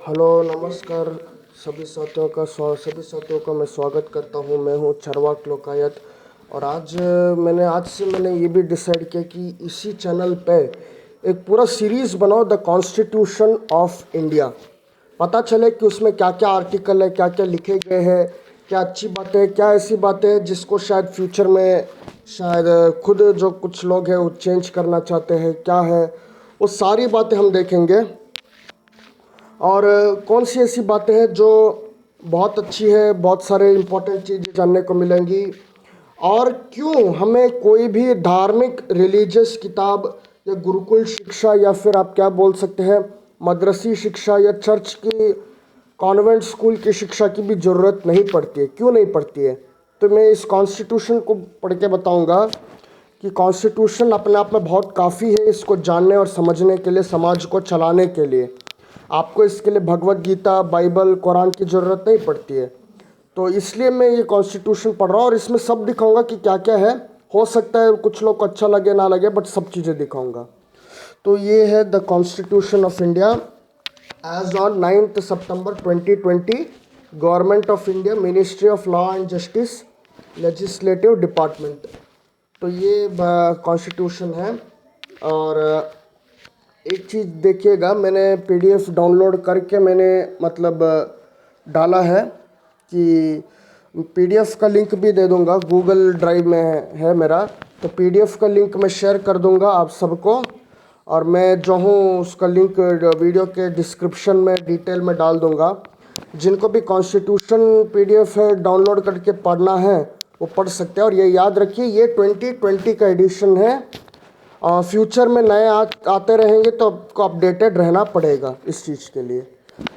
Hello नमस्कार। सभी साथियों का मैं स्वागत करता हूँ। मैं हूँ चरवाक लोकायत। और आज से मैंने ये भी डिसाइड किया कि इसी चैनल पे एक पूरा सीरीज़ बनाओ, द कॉन्स्टिट्यूशन ऑफ इंडिया। पता चले कि उसमें क्या क्या आर्टिकल है, क्या क्या लिखे गए हैं, क्या अच्छी बातें हैं, क्या ऐसी बातें हैं जिसको शायद फ्यूचर में शायद खुद जो कुछ लोग हैं वो चेंज करना चाहते हैं, क्या है वो सारी बातें हम देखेंगे। और कौन सी ऐसी बातें हैं जो बहुत अच्छी है, बहुत सारे इम्पोर्टेंट चीज़ें जानने को मिलेंगी। और क्यों हमें कोई भी धार्मिक रिलीजियस किताब या गुरुकुल शिक्षा या फिर आप क्या बोल सकते हैं मद्रसी शिक्षा या चर्च की कॉन्वेंट स्कूल की शिक्षा की भी ज़रूरत नहीं पड़ती है, क्यों नहीं पड़ती है। तो मैं इस कॉन्स्टिट्यूशन को पढ़ के बताऊंगा कि कॉन्स्टिट्यूशन अपने आप में बहुत काफ़ी है इसको जानने और समझने के लिए, समाज को चलाने के लिए। आपको इसके लिए भगवत गीता, बाइबल, कुरान की ज़रूरत नहीं पड़ती है। तो इसलिए मैं ये कॉन्स्टिट्यूशन पढ़ रहा हूँ और इसमें सब दिखाऊंगा कि क्या क्या है। हो सकता है कुछ लोग को अच्छा लगे ना लगे, बट सब चीज़ें दिखाऊंगा। तो ये है the Constitution of India as on 9 सितंबर 2020, Government of India, Ministry of Law and Justice, Legislative Department. तो ये कॉन्स्टिट्यूशन है। और एक चीज़ देखिएगा, मैंने पीडीएफ डाउनलोड करके मैंने मतलब डाला है कि पीडीएफ का लिंक भी दे दूंगा, गूगल ड्राइव में है मेरा। तो पीडीएफ का लिंक मैं शेयर कर दूंगा आप सबको। और मैं जो हूँ उसका लिंक वीडियो के डिस्क्रिप्शन में डिटेल में डाल दूंगा। जिनको भी कॉन्स्टिट्यूशन पीडीएफ है डाउनलोड करके पढ़ना है वो पढ़ सकते हैं। और ये याद रखिए, ये 2020 का एडिशन है। फ्यूचर में नए आते रहेंगे तो आपको अपडेटेड रहना पड़ेगा इस चीज़ के लिए।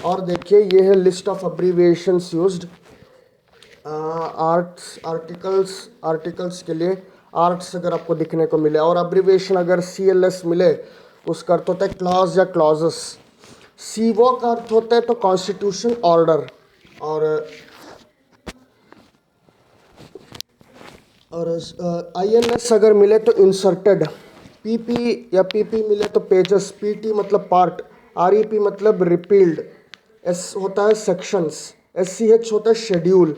और देखिए, ये है लिस्ट ऑफ अब्रीविएशंस यूज्ड। आर्टिकल्स के लिए आर्ट्स अगर आपको दिखने को मिले, और अब्रीविएशन अगर CLS मिले उसका अर्थ होता है क्लॉज या क्लॉजेस। सीवो का अर्थ होता है तो कॉन्स्टिट्यूशन ऑर्डर। और INS अगर मिले तो इंसर्टेड। PP या PP मिले तो पेजेस। PT मतलब पार्ट। REP मतलब रिपील्ड। S होता है सेक्शंस। SCH होता है शेड्यूल।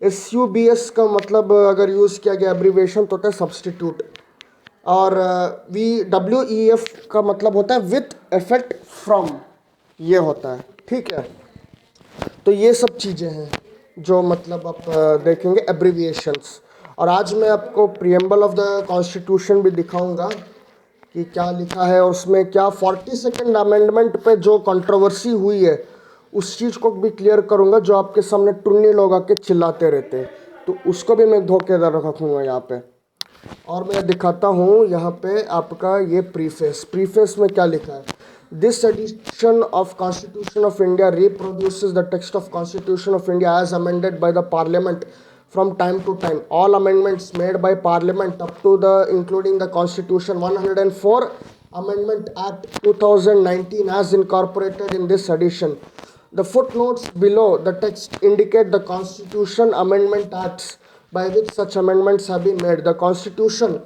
SUBS का मतलब अगर यूज़ किया गया एब्रीवेशन तो होता है सब्सटीट्यूट। और WEF का मतलब होता है विथ इफेक्ट फ्रॉम, ये होता है। ठीक है, तो ये सब चीज़ें हैं जो मतलब आप देखेंगे एब्रीविएशंस। और आज मैं आपको प्रियम्बल ऑफ द कॉन्स्टिट्यूशन भी दिखाऊंगा कि क्या लिखा है उसमें, क्या 42nd अमेंडमेंट पे जो कंट्रोवर्सी हुई है उस चीज़ को भी क्लियर करूंगा, जो आपके सामने टुन्नी लोग आके चिल्लाते रहते हैं। तो उसको भी मैं धोखेदार रखूँगा यहाँ पे। और मैं दिखाता हूँ यहाँ पे आपका ये प्रीफेस में क्या लिखा है। This edition of Constitution of India reproduces the text of constitution of India as amended by the parliament from time to time. All amendments made by parliament up to the including the constitution 104 amendment act 2019 as incorporated in this edition. The footnotes below the text indicate the constitution amendment acts by which such amendments have been made. The Constitution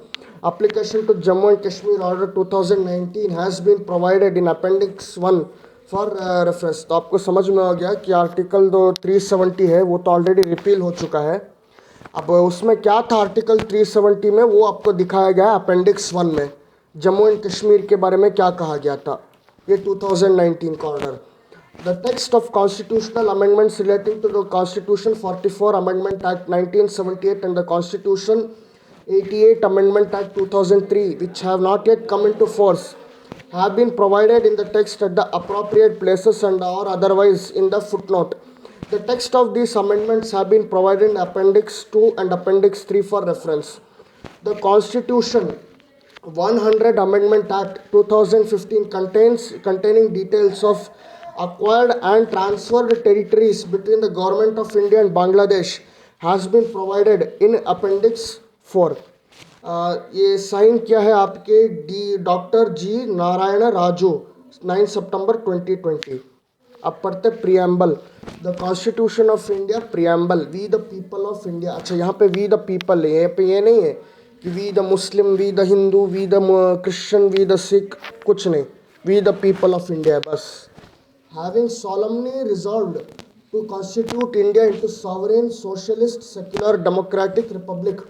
application to Jammu and Kashmir Order 2019 has been provided in Appendix 1 for reference. तो आपको समझ में आ गया कि article जो 370 है वो तो ऑलरेडी रिपील हो चुका है। अब उसमें क्या था आर्टिकल 370 में, वो आपको दिखाया गया अपेंडिक्स 1 में। जम्मू एंड कश्मीर के बारे में क्या कहा गया था, ये 2019 का order. The text of constitutional amendments relating to the Constitution 44 Amendment Act 1978 and the Constitution 88 Amendment Act 2003, which have not yet come into force, have been provided in the text at the appropriate places and or otherwise in the footnote. The text of these amendments have been provided in Appendix 2 and Appendix 3 for reference. The Constitution 100 Amendment Act 2015 containing details of acquired and transferred territories between the Government of India and Bangladesh has been provided in Appendix 4. ये sign किया है आपके doctor G Narayan Raju, 9 सितंबर 2020। अब पढ़ते preamble. The Constitution of India preamble, we the people of India. अच्छा, यहाँ पे वी द पीपल है, यहाँ पे ये नहीं है कि we the Muslim, we the Hindu, we the Christian, we the Sikh, कुछ नहीं। We the people of India बस। having solemnly resolved to constitute India into sovereign, socialist, secular, democratic republic,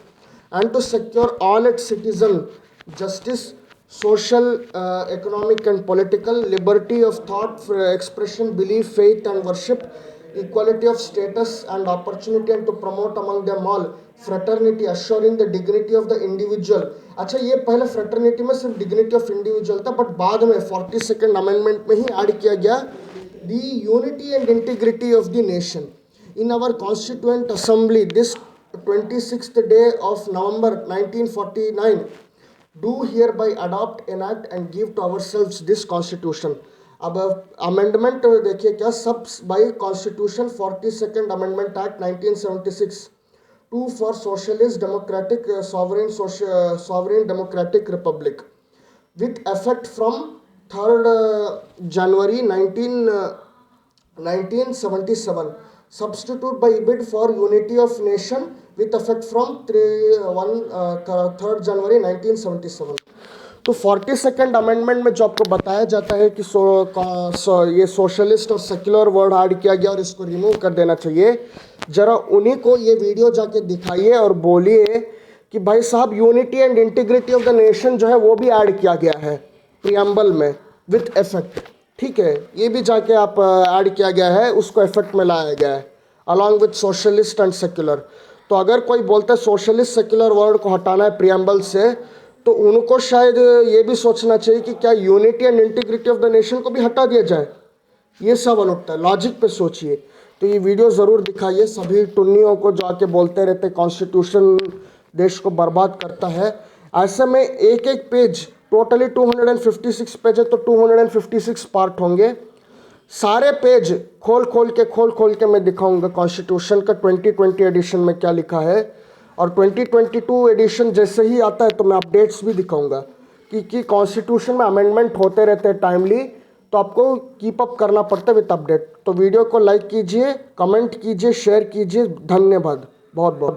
and to secure all its citizens justice, social, economic, and political liberty of thought, expression, belief, faith, and worship, equality of status and opportunity, and to promote among them all fraternity, assuring the dignity of the individual. अच्छा, ये पहले fraternity में सिर्फ dignity of individual था, but बाद में 42nd amendment में ही add किया गया the unity and integrity of the nation. In our Constituent Assembly, this 26th day of November 1949, do hereby adopt, enact and give to ourselves this Constitution. अब amendment देखिए क्या सब by Constitution 42nd amendment act 1976 to for socialist democratic sovereign democratic republic with effect from 3rd January 1977, substitute by bid for unity of nation with effect from 3rd January 1977. तो 42nd amendment में जो आपको बताया जाता है कि ये socialist और सेक्युलर वर्ड ऐड किया गया और इसको रिमूव कर देना चाहिए, जरा उन्हीं को ये वीडियो जाके दिखाइए और बोलिए कि भाई साहब unity and integrity of the nation जो है वो भी ऐड किया गया है प्रियम्बल में विथ इफेक्ट. ठीक है, ये भी जाके आप ऐड किया गया है, उसको इफेक्ट में लाया गया है along with socialist and secular. तो अगर कोई बोलता है सोशलिस्ट सेक्युलर वर्ड को हटाना है प्रियम्बल से, तो उनको शायद ये भी सोचना चाहिए कि क्या unity and integrity of the nation को भी हटा दिया जाए. ये सवाल उठता है, लॉजिक पे सोचिए. तो ये वीडियो ज़रूर दिखाइए सभी टुन्नियों को जो आके बोलते रहते कॉन्स्टिट्यूशन देश को बर्बाद करता है. ऐसे में एक एक पेज टोटली 256 पेज है, तो 256 पार्ट होंगे. सारे पेज खोल खोल के मैं दिखाऊंगा कॉन्स्टिट्यूशन का 2020 एडिशन में क्या लिखा है, और 2022 एडिशन जैसे ही आता है तो मैं अपडेट्स भी दिखाऊंगा कि कॉन्स्टिट्यूशन में अमेंडमेंट होते रहते हैं टाइमली, तो आपको कीप अप करना पड़ता है विद अपडेट. तो वीडियो को लाइक कीजिए, कमेंट कीजिए, शेयर कीजिए. धन्यवाद बहुत बहुत.